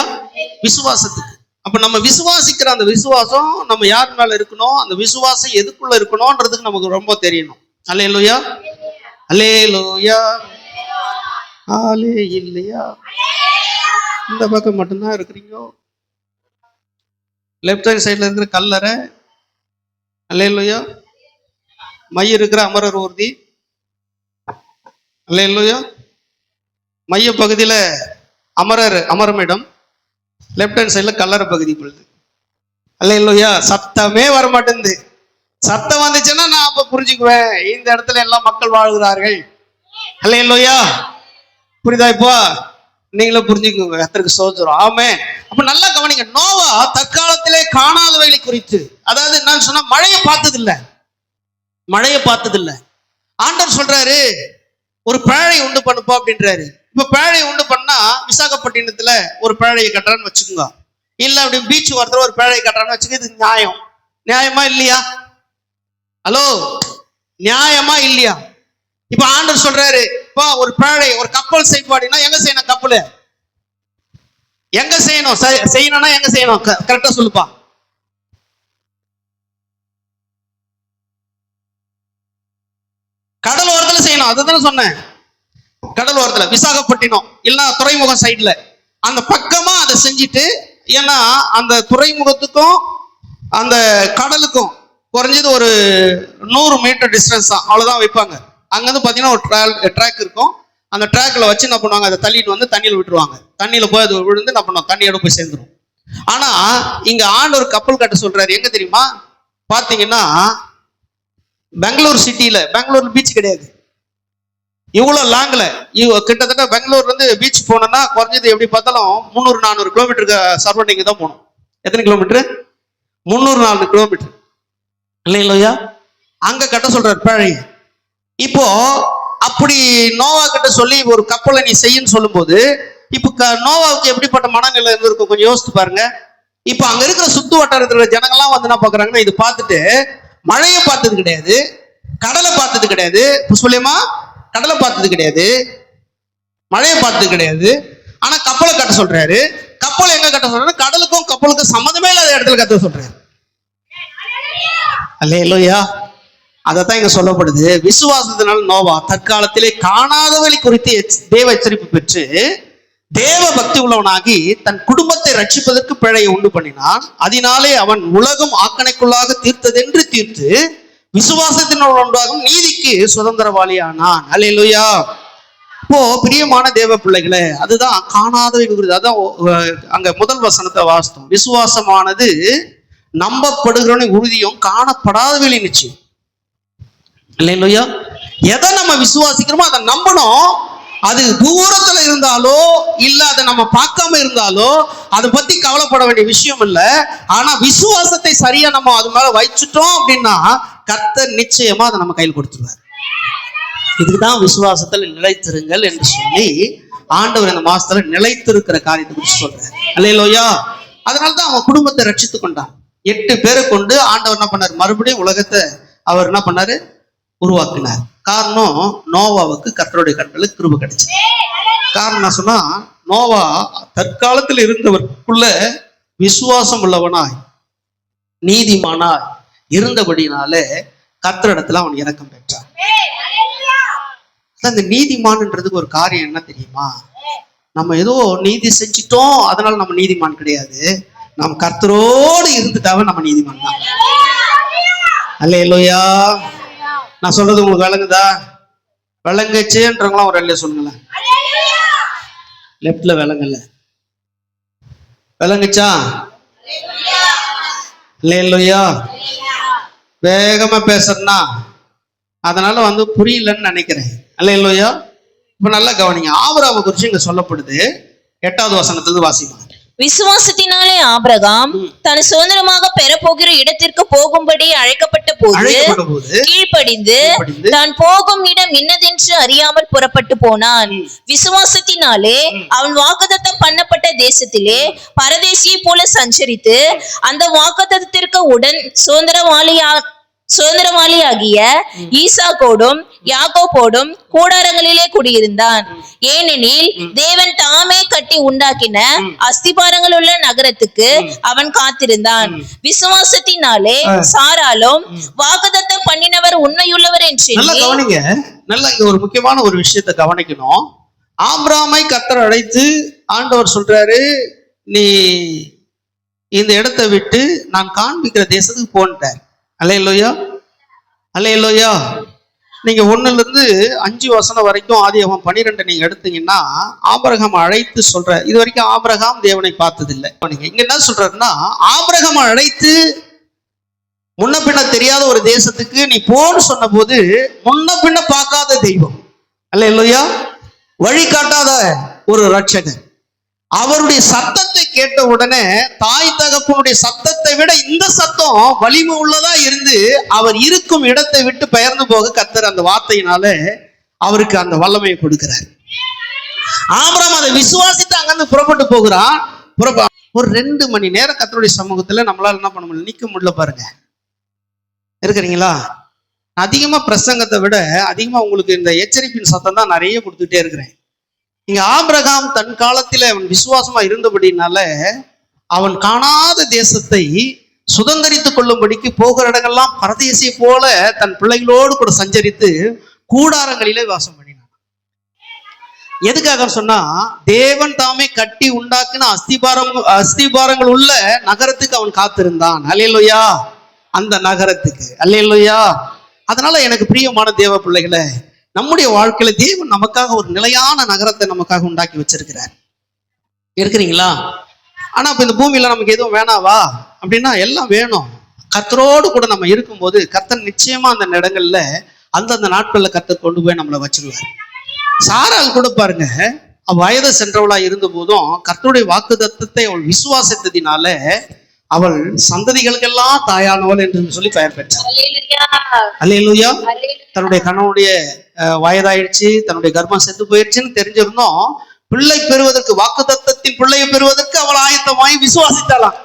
விசுவாசத்துக்கு. அப்ப நம்ம விசுவாசிக்கிற அந்த விசுவாசம் நம்ம யார் மேல இருக்கணும், அந்த விசுவாசம் எதுக்குள்ள இருக்கணும்ன்றதுக்கு நமக்கு ரொம்ப தெரியணும். அல்லேலூயா. அல்லேலூயா. ஆலே இல்லையா? இந்த பக்கம் மட்டும்தான் இருக்கிறீங்க. லெப்ட் ஹேண்ட் சைட்ல இருக்கிற கல்லறை. அல்லேலூயா. மைய இருக்கிற அமரர் ஊர்தி. அல்லேலூயா. மைய பகுதியில அமரமிடம், லெப்ட் ஹேண்ட் சைட்ல கல்லறை பகுதி பொழுது. அல்லேலூயா. சத்தமே வர மாட்டேங்குது. சத்தம் வந்துச்சுன்னா நான் அப்ப புரிஞ்சுக்குவேன், இந்த இடத்துல எல்லாம் மக்கள் வாழ்கிறார்கள். அல்லேலூயா. புரியுதா? இப்போ நீங்களும் புரிஞ்சுக்கோங்க. கர்த்தருக்கு ஸ்தோத்திரம். ஆமே. அப்ப நல்லா கவனிங்க. நோவா தற்காலத்திலே காணாதவைகளை குறித்து, அதாவது என்னன்னு சொன்னா மழையை பார்த்தது இல்ல. ஆண்டவர் சொல்றாரு ஒரு பேழை உண்டு பண்ணுப்பா அப்படின்றாரு. இப்ப பேழை உண்டு பண்ணா விசாகப்பட்டினத்துல ஒரு பேழையை கட்டுறான்னு வச்சுக்கோங்க, இல்ல அப்படி பீச் ஒருத்தர் ஒரு பேழையை கட்டுறான்னு வச்சுக்க. இது நியாயமா இல்லையா? ஹலோ, நியாயமா இல்லையா? இப்ப ஆண்டவர் சொல்றாரு, இப்ப ஒரு பேழை, ஒரு கப்பல் செய்வாடினா எங்க செய்யணும்? கப்பல் எங்க செய்யணும்? செய்யணும்னா எங்க செய்யணும்? கரெக்டா சொல்லுப்பா. கடல் ஓரத்துல செய்யணும். அதுதானே சொன்னேன். கடல் ஓரத்துல விசாகப்பட்டினம் இல்ல துறைமுகம் சைட்ல அந்த பக்கமா அதை செஞ்சுட்டு, ஏன்னா அந்த துறைமுகத்துக்கும் அந்த கடலுக்கும் குறைஞ்சது ஒரு 100 மீட்டர் டிஸ்டன்ஸ் தான், அவ்வளவுதான் வைப்பாங்க. அங்கிருந்து பாத்தீங்கன்னா ஒரு ட்ராக் இருக்கும். அந்த ட்ராக்ல வச்சு என்ன பண்ணுவாங்க, அதை தள்ளிட்டு வந்து தண்ணியில விட்டுருவாங்க. தண்ணியில போய் அது விழுந்து என்ன பண்ணுவோம், தண்ணியோட போய் சேர்ந்துடும். ஆனா இங்க ஆண்டவர் கப்பல் கட்ட சொல்றாரு. எங்க தெரியுமா? பாத்தீங்கன்னா பெங்களூர் சிட்டியில, பெங்களூர் பீச் கிடையாது. இவ்வளவு லாங்ல, கிட்டத்தட்ட பெங்களூர்ல இருந்து பீச் போனோம்னா குறைஞ்சது எப்படி பார்த்தாலும் 300-400 கிலோமீட்டருக்கு சரௌண்டிங் தான் போகணும். எத்தனை கிலோமீட்டர்? 300-400 கிலோமீட்டர். இல்லையா? அங்க கட்ட சொல்றாரு பேழை. இப்போ அப்படி நோவா கிட்ட சொல்லி ஒரு கப்பலை நீ செய்யன்னு சொல்லும் போது, இப்ப நோவாவுக்கு எப்படிப்பட்ட மனநிலை இருக்கும் கொஞ்சம் யோசித்து பாருங்க. இப்ப அங்க இருக்கிற சுத்து வட்டாரத்துல ஜனங்கள்லாம் வந்து என்ன பாக்குறாங்கன்னா, இது பார்த்துட்டு மழையை பார்த்தது கிடையாது, கடலை பார்த்தது கிடையாது, சொல்லியமா கடலை பார்த்தது கிடையாது, மழையை பார்த்து கிடையாது. ஆனா கப்பலை கட்ட சொல்றாரு. கப்பலை எங்க கட்ட சொல்றாரு? கடலுக்கும் கப்பலுக்கும் சம்மந்தமே இல்லாத இடத்துல கட்ட சொல்றாரு. அல்லேலூயா. அதத்தான் இங்க சொல்லப்படுது. விசுவாசத்தினால் நோவா தற்காலத்திலே காணாதவழி குறித்து தேவ எச்சரிப்பு பெற்று தேவ பக்தி உள்ளவனாகி தன் குடும்பத்தை ரட்சிப்பதற்கு பிழையை உண்டு பண்ணினான். அதனாலே அவன் உலகம் ஆக்கணைக்குள்ளாக தீர்த்ததென்று தீர்த்து விசுவாசத்தினால் உண்டாகும் நீதிக்கு சுதந்திரவாளியானான். அல்லேலூயா. இப்போ பிரியமான தேவ பிள்ளைகளே, அதுதான் காணாதவை குறித்து. அதான் அங்க முதல் வசனத்தை வாசித்தோம். விசுவாசமானது நம்பப்படுகிறவனை உறுதியும் காணப்படாதவை நிச்சயம். இல்லையா? எதை நம்ம விசுவாசிக்கிறோமோ அதை நம்பணும். அது தூரத்துல இருந்தாலோ இல்ல அதை நம்ம பார்க்காம இருந்தாலோ அதை பத்தி கவலைப்பட வேண்டிய விஷயம் இல்லை. ஆனா விசுவாசத்தை சரியா நம்ம அது மேல வச்சுட்டோம் அப்படின்னா கர்த்தர் நிச்சயமா அதை நம்ம கையில் கொடுத்துருவார். இதுக்குதான் விசுவாசத்தில் நிலைத்திருங்கள் என்று சொல்லி ஆண்டவர் இந்த மாசத்துல நிலைத்திருக்கிற காரியத்தை குறித்து சொல்றாரு. அல்லேலூயா. அதனாலதான் அவன் குடும்பத்தை ரட்சித்து கொண்டான். 8 பேரை கொண்டு ஆண்டவர் என்ன பண்ணார்? மறுபடியும் உலகத்தை அவர் என்ன பண்ணாரு? உருவாக்கினார். காரணம், நோவாவுக்கு கர்த்தருடைய கண்களுக்கு கிருபை கிடைச்சு. காரணம் சொன்னா, நோவா தற்காலத்தில் இருந்தவருக்குள்ள விசுவாசம் உள்ளவனாய் நீதிமானாய் இருந்தபடினாலே கர்த்தரிடத்துல அவன் இரக்கம் பெற்றான். அந்த நீதிமான்ன்றதுக்கு ஒரு காரியம் என்ன தெரியுமா? நம்ம ஏதோ நீதி செஞ்சிட்டோம் அதனால நம்ம நீதிமான் கிடையாது. நம்ம கர்த்தரோடு இருந்துட்டாவே நம்ம நீதிமான் தான். அல்லேலூயா. நான் சொல்றது உங்களுக்கு விளங்குதா? விளங்குச்சுன்றவங்களாம் ஒரு அல்லையா சொல்லுங்களேன். லெப்ட்ல விளங்கல, விளங்குச்சா? அல்லேலூயா. வேகமா பேசுறேன்னா அதனால புரியலன்னு நினைக்கிறேன். அல்லேலூயா. இப்ப நல்லா கவனிங்க. ஆபிரகாமை குறிச்சு இங்க சொல்லப்படுது. 8வது வசனத்திலிருந்து வாசிமா. விசுவாசத்தினாலே ஆபிரகாம் தன் சுதந்திரமாக பெறப்போகிற இடத்திற்கு போகும்படி அழைக்கப்பட்ட போது கீழ்ப்படிந்து தான் போகும் இடம் இன்னதென்று அறியாமல் புறப்பட்டு போனான். விசுவாசத்தினாலே அவன் வாக்குத்தத்தம் பண்ணப்பட்ட தேசத்திலே பரதேசியை போல சஞ்சரித்து அந்த வாக்குத்தத்தத்திற்கு உடன் சுதந்திரவாளியாகிய ஈசாக்கோடும் யாக்கோபோடும் கூடாரங்களிலே குடியிருந்தான். ஏனெனில் தேவன் தாமே கட்டி உண்டாக்கின அஸ்திபாரங்கள் உள்ள நகரத்துக்கு அவன் காத்திருந்தான். விசுவாசத்தினாலே சாராலும் வாக்குத்தத்தம் பண்ணினவர் உண்மையுள்ளவர் என்று. நல்லா கவனிங்க. நல்லா இங்க ஒரு முக்கியமான ஒரு விஷயத்தை கவனிக்கணும். ஆபிரகாமை கர்த்தர் அழைத்து ஆண்டவர் சொல்றாரு, நீ இந்த இடத்தை விட்டு நான் காண்பிக்கிற தேசத்துக்கு போன்ட்டார். அல்லேலூயா. அல்லேலூயா. நீங்க 1-5 வசனம் வரைக்கும் ஆதியாகமம் 12 நீங்க எடுத்தீங்கன்னா ஆபிரகாம் அழைத்து சொல்ற. இது வரைக்கும் ஆபிரகாம் தேவனை பார்த்ததில்லை. நீங்க இங்க என்ன சொல்றாருன்னா, ஆபிரகாம் அழைத்து முன்ன பின்ன தெரியாத ஒரு தேசத்துக்கு நீ போன்னு சொன்ன போது முன்ன பின்ன பார்க்காத தெய்வம், அல்லேலூயா, வழிகாட்டாத ஒரு ரட்சகர், அவருடைய சத்தத்தை கேட்ட உடனே தாய் தகப்பனுடைய சத்தத்தை விட இந்த சத்தம் வலிமை உள்ளதா இருந்து அவர் இருக்கும் இடத்தை விட்டு பெயர்ந்து போக கர்த்தர் அந்த வார்த்தையினால அவருக்கு அந்த வல்லமையை கொடுக்கிறார். ஆபிரகாம் அதை விசுவாசித்து அங்கிருந்து புறப்பட்டு போகிறான். ஒரு 2 மணி நேரம் கர்த்தருடைய சமூகத்துல நம்மளால என்ன பண்ண முடியல, நிக்க முடியல. பாருங்க, இருக்கிறீங்களா? அதிகமா பிரசங்கத்தை விட அதிகமா உங்களுக்கு இந்த எச்சரிப்பின் சத்தம் தான் நிறைய கொடுத்துட்டே இருக்கிறேன். இங்க ஆபிரகாம் தன் காலத்துல அவன் விசுவாசமா இருந்தபடினால அவன் காணாத தேசத்தை சுதந்திரித்துக் கொள்ளும்படிக்கு போகிற இடங்கள்லாம் பரதேசியை போல தன் பிள்ளைகளோடு கூட சஞ்சரித்து கூடாரங்களிலே வாசம் பண்ணினான். எதுக்காக சொன்னா, தேவன் தாமே கட்டி உண்டாக்கின அஸ்திபாரங்கள் உள்ள நகரத்துக்கு அவன் காத்திருந்தான். அல்லேலூயா. அந்த நகரத்துக்கு. அல்லேலூயா. அதனால எனக்கு பிரியமான தேவ பிள்ளைகளை, நம்முடைய வாழ்க்கையில தேவன் நமக்காக ஒரு நிலையான நகரத்தை நமக்காக உண்டாக்கி வச்சிருக்கிறார். இருக்கிறீங்களா? ஆனா இப்ப இந்த பூமியில நமக்கு எதுவும் வேணாவா அப்படின்னா எல்லாம் வேணும். கர்த்தரோடு கூட நம்ம இருக்கும்போது கர்த்தர் நிச்சயமா அந்த இடங்கள்ல அந்தந்த நாட்கள்ல கர்த்தர் கொண்டு போய் நம்மளை வச்சிருவார். சாராள் கூட பாருங்க, வயது சென்றவளா இருந்த போதும் கர்த்தருடைய வாக்குத்தத்தத்தை அவள் விசுவாசித்ததினால அவள் சந்ததிகளுக்கெல்லாம் தாயானவள் என்று சொல்லி பெயர் பெற்றார். அல்லேலூயா. தன்னுடைய கணவனுடைய வயதாயிடுச்சு, தன்னுடைய கர்ப்பம் செத்து போயிடுச்சுன்னு தெரிஞ்சிருந்தோம், பிள்ளை பெறுவதற்கு, வாக்குத்தத்தத்தின் பிள்ளையை பெறுவதற்கு அவள் ஆயத்தமாய் விசுவாசித்தாளாம்.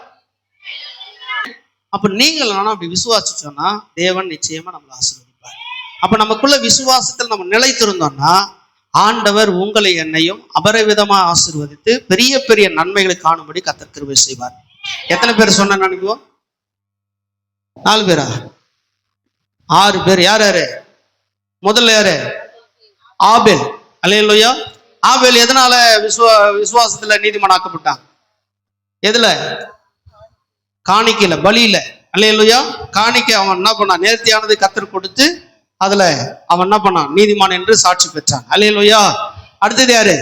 அப்ப நீங்கள் அப்படி விசுவாசிச்சோம்னா தேவன் நிச்சயமா நம்மளை ஆசீர்வதிப்பார். அப்ப நமக்குள்ள விசுவாசத்தில் நம்ம நிலைத்திருந்தோம்னா ஆண்டவர் உங்களை என்னையும் அபரிவிதமாக ஆசீர்வதித்து பெரிய பெரிய நன்மைகளை காணும்படி கர்த்தர் கிருபை செய்வார். எத்தனை பேர் சொன்ன நினைக்குவோம்? 4 பேரா? 6 பேர். யார் யாரு? முதல்ல யாரு? ஆபேல். அல்லேலூயா. ஆபேல் எதனால விசுவாசத்துல நீதிமானாக்கப்பட்டான்? எதுல? காணிக்கையில, பலியில. அல்லேலூயா. காணிக்கை அவன் என்ன பண்ணான்? நேர்த்தியானது கர்த்தர் கொடுத்து அதுல அவன் என்ன பண்ணான்? நீதிமான் என்று சாட்சி பெற்றான். அல்லேலூயா. அடுத்தது யாரு?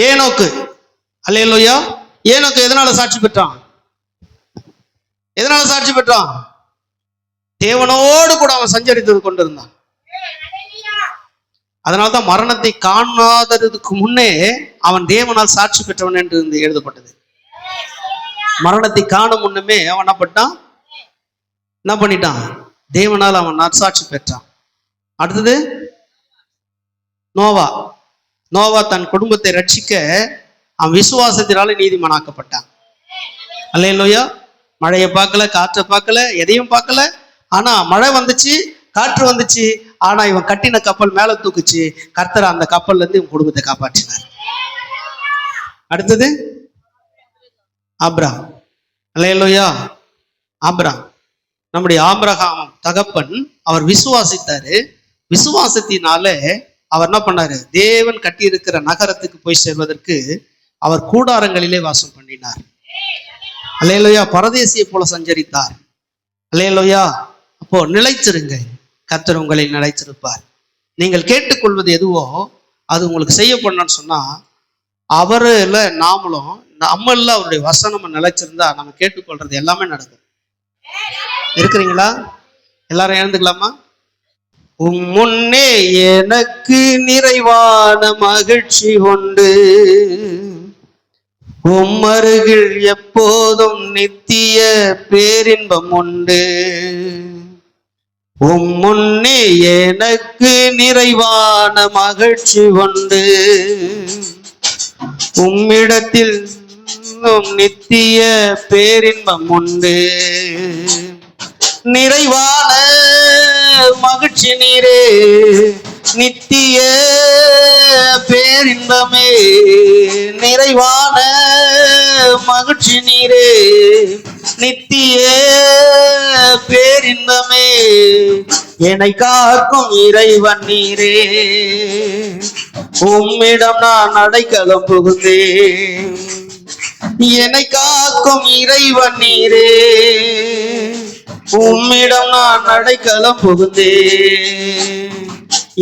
ஏனோக்கு. அல்லேலூயா. ஏனோக்கு எதனால சாட்சி பெற்றான்? எதனால சாட்சி பெற்றான்? தேவனோடு கூட அவன் சஞ்சரித்தது கொண்டிருந்தான். அதனால்தான் மரணத்தை காணாததுக்கு முன்னே அவன் தேவனால் சாட்சி பெற்றவன் என்று எழுதப்பட்டது. மரணத்தை காணும் முன்னமே அவன் என்ன பண்ணிட்டான்? தேவனால் அவன் நற்சாட்சி பெற்றான். அடுத்தது நோவா. நோவா தன் குடும்பத்தை ரட்சிக்க அவன் விசுவாசத்தினால நீதிமானாக்கப்பட்டான். அல்லேலூயா. மழையை பார்க்கல, காற்றை பார்க்கல, எதையும் பார்க்கல. ஆனா மழை வந்துச்சு, காற்று வந்துச்சு. ஆனா இவன் கட்டின கப்பல் மேல தூக்குச்சு. கர்த்தர் அந்த கப்பல்ல இருந்து இவன் குடும்பத்தை காப்பாற்றினார். அடுத்தது ஆபிரகாம். அல்லேலூயா. ஆபிரகாம், நம்முடைய ஆபிரகாம் தகப்பன், அவர் விசுவாசித்தாரு. விசுவாசத்தினால அவர் என்ன பண்ணாரு? தேவன் கட்டி இருக்கிற நகரத்துக்கு போய் சேர்வதற்கு அவர் கூடாரங்களிலே வாசம் பண்ணினார். அல்லேலூயா. பரதேசியை போல சஞ்சரித்தார். அல்லேலூயா. அப்போ நிலைச்சிருங்க, கர்த்தர் உங்களை நிலைச்சிருப்பார். நீங்கள் கேட்டுக்கொள்வது எதுவோ அது உங்களுக்கு செய்யப்படணும்னு சொன்னா, அவருல நாமளும் நம்மள அவருடைய வசனம் நிலைச்சிருந்தா நம்ம கேட்டுக்கொள்றது எல்லாமே நடக்கும். இருக்கிறீங்களா? எல்லாரும் எழுந்துக்கலாமா? முன்னே எனக்கு நிறைவான மகிழ்ச்சி உண்டு, உம்மருகில் எப்போதும் நித்திய பேரின்பம் உண்டு. முன்னே எனக்கு நிறைவான மகிழ்ச்சி உண்டு, உம்மிடத்தில் நித்திய பேரின்பம் உண்டு. நிறைவான மகிழ்ச்சி நீரே, நித்திய பேரின்பமே. நிறைவான மகிழ்ச்சி நீரே, நித்திய பேரின்பமே. என்னை காக்கும் இறைவன் நீரே, உம்மிடம் நான் அடைக்கலம் புகுந்தேன். என்னை காக்கும் இறைவன் நீரே, உம்மிடம் நான் அடைக்கலம் புகுந்தேன்.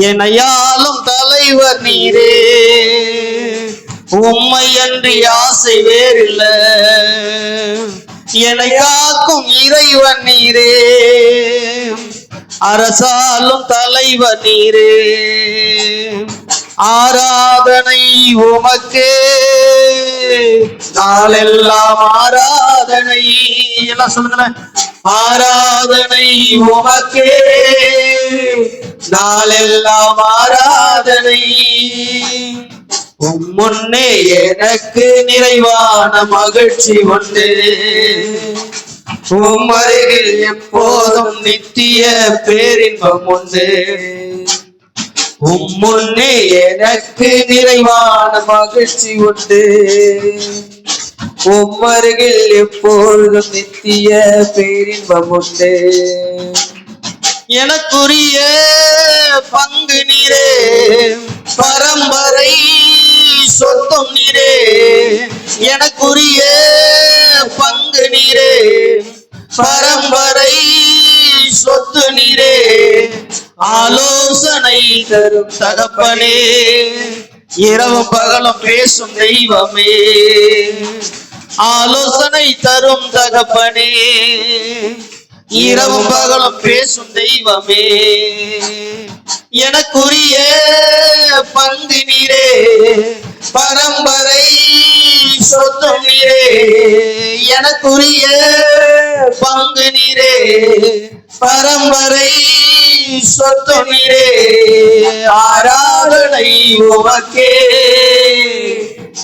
என்னையாலும் தலைவர் நீரே, உம்மை அன்றி ஆசை வேறில்லை. என்னை காக்கும் இறைவன் நீரே, அரசாலும் தலைவர் நீரே. ஆராதனை உமக்கே, நாளெல்லாம் ஆராதனை. எல்லாம் சொல்லுங்களேன். ஆராதனை உமக்கே, நாளெல்லாம் ஆராதனை. முன்னே எனக்கு நிறைவான மகிழ்ச்சி உண்டு, உம் அருகில் எப்போதும் நித்திய பேரின்பம் உண்டு. முன்னே எனக்கு நிறைவான மகிழ்ச்சி உண்டு, உம் அருகில் எப்பொழுதும் நித்திய பேரின்பம் உண்டு. எனக்குரிய பங்கு நீரே, பரம்பரை சொத்தும் நீரே. எனக்குரிய பங்கு நீரே, பரம்பரை சொத்து நீரே. ஆலோசனை தரும் தகப்பனே, இரவும் பகலும் பேசும் தெய்வமே. ஆலோசனை தரும் தகப்பனே, இரவும் பகலும் பேசும் தெய்வமே. எனக்குரிய பங்கு நீரே, பரம்பரை சொத்தும் நீரே. எனக்குரிய பங்கு நீரே, பரம்பரை சொத்து நீரே. ஆராதனை உமக்கே,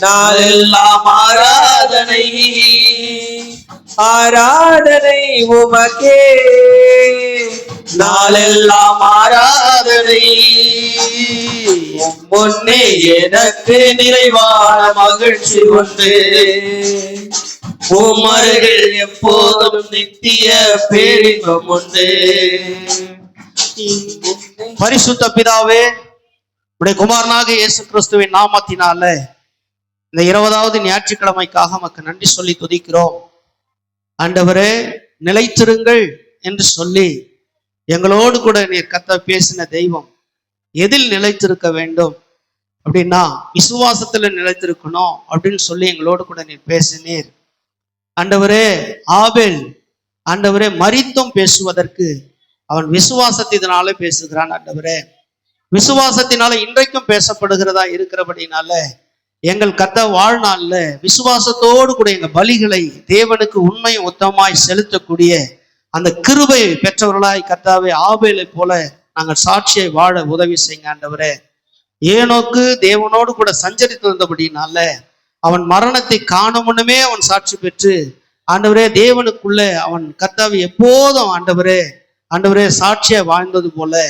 நாளெல்லாம் ஆராதனை. ஆராதனை உமக்கே, நாளெல்லாம் ஆராதனை முன்னே எனக்கு நிறைவான மகிழ்ச்சி உண்டு. உமருகில் எப்போதும் நித்திய பேரின்பம் உண்டு. பரிசுத்த பிதாவே, உடைய குமாரனாக இயேசு கிறிஸ்துவின் நாமத்தினால இந்த 20வது ஞாயிற்றுக்கிழமைக்காக நமக்கு நன்றி சொல்லி துதிக்கிறோம். ஆண்டவரே, நிலைத்திருங்கள் என்று சொல்லி எங்களோடு கூட நீர் கர்த்தர் பேசின தெய்வம். எதில் நிலைத்திருக்க வேண்டும் அப்படின்னா விசுவாசத்துல நிலைத்திருக்கணும் அப்படின்னு சொல்லி எங்களோடு கூட நீர் பேசினீர். ஆண்டவரே, ஆபேல் ஆண்டவரே மரித்தும் பேசுவதற்கு அவன் விசுவாசத்தினாலே பேசுகிறான். ஆண்டவரே, விசுவாசத்தினால இன்றைக்கும் பேசப்படுகிறதா இருக்கிறபடினால எங்கள் கர்த்தர் வாழ்நாள்ல விசுவாசத்தோடு கூட எங்க பலிகளை தேவனுக்கு உண்மை உத்தமாய் செலுத்தக்கூடிய அந்த கிருபை பெற்றவர்களாய் கர்த்தாவே ஆபேலை போல நாங்கள் சாட்சியை வாழ உதவி செய்யுங்க. ஆண்டவரே, ஏனோக்கு தேவனோடு கூட சஞ்சரித்து வந்தபடினால அவன் மரணத்தை காணும் முன்னமே அவன் சாட்சி பெற்று ஆண்டவரே தேவனுக்குள்ள அவன் கர்த்தாவை எப்போதும் ஆண்டவரே சாட்சியை வாழ்ந்தது போல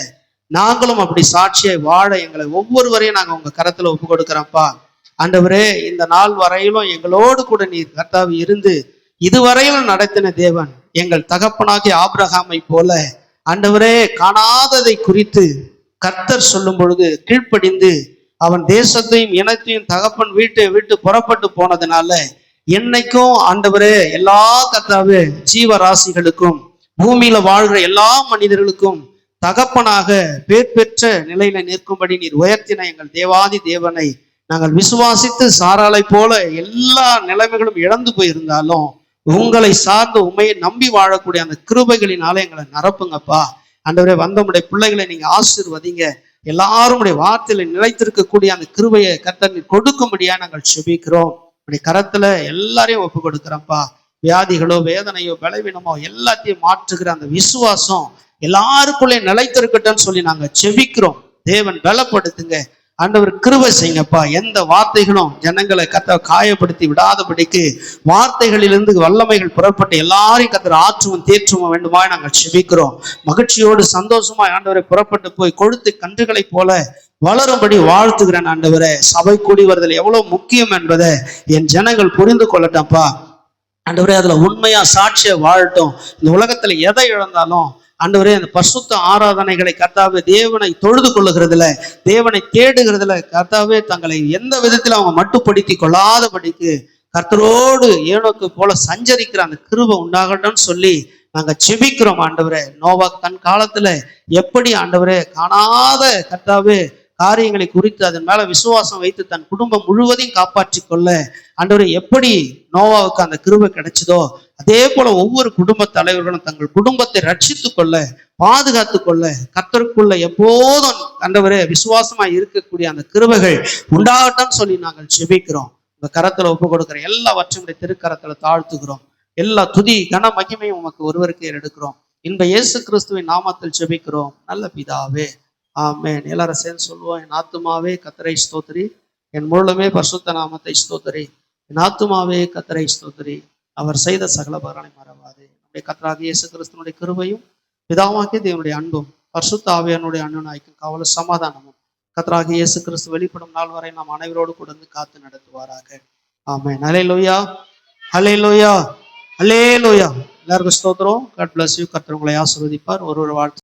நாங்களும் அப்படி சாட்சியை வாழ எங்களை ஒவ்வொருவரையும் நாங்கள் உங்க கரத்துல ஒப்பு கொடுக்கிறோம்ப்பா. ஆண்டவரே, இந்த நாள் வரையிலும் எங்களோடு கூட நீர் கர்த்தாவை இருந்து இதுவரையிலும் நடத்தின தேவன், எங்கள் தகப்பனாகிய ஆபிரகாமை போல ஆண்டவரே காணாததை குறித்து கர்த்தர் சொல்லும் பொழுது கீழ்ப்படிந்து அவன் தேசத்தையும் இனத்தையும் தகப்பன் வீட்டை விட்டு புறப்பட்டு போனதுனால என்னைக்கும் ஆண்டவரே எல்லா கர்த்தாவே ஜீவராசிகளுக்கும் பூமியில வாழ்கிற எல்லா மனிதர்களுக்கும் தகப்பனாக பேர் பெற்ற நிலையில நிற்கும்படி நீர் உயர்த்தின எங்கள் தேவாதி தேவனை நாங்கள் விசுவாசித்து சாராளை போல எல்லா நிலைமைகளும் இழந்து போயிருந்தாலும் உங்களை சார்ந்து உண்மையை நம்பி வாழக்கூடிய அந்த கிருபைகளினால எங்களை நிரப்புங்கப்பா. ஆண்டவரே, வந்தமுடைய பிள்ளைகளை நீங்க ஆசீர்வதிங்க. எல்லாரும் வார்த்தையில நிலைத்திருக்கக்கூடிய அந்த கிருபையை கர்த்தர் நீர் கொடுக்கும்படியா நாங்கள் செபிக்கிறோம். உடைய கரத்துல எல்லாரையும் ஒப்பு கொடுக்கிறோம்ப்பா. வியாதிகளோ வேதனையோ பலவீனமோ எல்லாத்தையும் மாற்றுகிற அந்த விசுவாசம் எல்லாருக்குள்ளே நிலைத்திருக்கட்டும்னு சொல்லி நாங்க செபிக்கிறோம். தேவன் பலப்படுத்துங்க. ஆண்டவர் கிருபை செய்யுங்கப்பா. எந்த வார்த்தைகளும் ஜனங்களை கர்த்தர் காயப்படுத்தி விடாதபடிக்கு வார்த்தைகளிலிருந்து வல்லமைகள் புறப்பட்டு எல்லாரையும் கர்த்தர் ஆற்றுவும் தேற்றுவும் வேண்டுமா நாங்கள் செபிக்கிறோம். மகிழ்ச்சியோடு சந்தோஷமா ஆண்டவரை புறப்பட்டு போய் கொழுத்து கன்றுகளை போல வளரும்படி வாழ்த்துகிறேன். ஆண்டவரே, சபை கூடி வருதல் எவ்வளவு முக்கியம் என்பதை என் ஜனங்கள் புரிந்து கொள்ளட்டப்பா. ஆண்டவரே, அதுல உண்மையா சாட்சியை வாழட்டும். இந்த உலகத்துல எதை இழந்தாலும் ஆண்டவரே அந்த பரிசுத்த ஆராதனைகளை கர்த்தாவே தேவனை தொழுது கொள்ளுகிறதுல தேவனை தேடுகிறதுல கர்த்தாவே தங்களை எந்த விதத்துல அவங்க மட்டுப்படுத்தி கொள்ளாதபடிக்கு கர்த்தரோடு ஏனோக்கு போல சஞ்சரிக்கிற அந்த கிருபை உண்டாகட்டும்னு சொல்லி நாங்க செபிக்கிறோம். ஆண்டவரே, நோவா தன் காலத்துல எப்படி ஆண்டவரே காணாத கர்த்தாவே காரியங்களை குறித்து அதன் மேல விசுவாசம் வைத்து தன் குடும்பம் முழுவதையும் காப்பாற்றி கொள்ள ஆண்டவரே எப்படி நோவாவுக்கு அந்த கிருபை கிடைச்சதோ அதே போல ஒவ்வொரு குடும்ப தலைவர்களும் தங்கள் குடும்பத்தை ரட்சித்து கொள்ள பாதுகாத்து கொள்ள கர்த்தருக்குள்ள எப்போதும் ஆண்டவரே விசுவாசமா இருக்கக்கூடிய அந்த கிருபைகள் உண்டாகட்டும் சொல்லி நாங்கள் செபிக்கிறோம். உங்க கரத்துல ஒப்பு கொடுக்கிற எல்லாவற்றையும் திருக்கரத்துல தாழ்த்துகிறோம். எல்லா துதி கன மகிமையும் உமக்கு ஒருவருக்கே எடுக்கிறோம். இன்ப இயேசு கிறிஸ்துவின் நாமத்தில் செபிக்கிறோம் நல்ல பிதாவே, ஆமென். எல்லாரும் சேர்ந்து சொல்லுவோம். என் ஆத்துமாவே கர்த்தரை ஸ்தோத்திரி, என் முழுமே பரிசுத்த நாமத்தை ஸ்தோத்திரி. என் ஆத்துமாவே கர்த்தரை ஸ்தோத்திரி, அவர் செய்த சகல பலனை மறவாதே. நம்முடைய கர்த்தராகிய இயேசு கிறிஸ்துவினுடைய கிருபையும் பிதாவாகிய தேவனுடைய அன்பும் பரிசுத்த ஆவியானுடைய அன்பும் காவல சமாதானமும் கர்த்தராகிய இயேசு கிறிஸ்து வெளிப்படும் நாள் வரை நாம் அனைவரோடு கூட காத்து நடத்துவாராக. ஆமென். ஹல்லேலூயா, ஹல்லேலூயா, ஹல்லேலூயா. எல்லாருக்கும் ஸ்தோத்திரம். God bless you. கர்த்தர் உங்களை ஆசீர்வதிப்பார். ஒரு வாழ்த்து.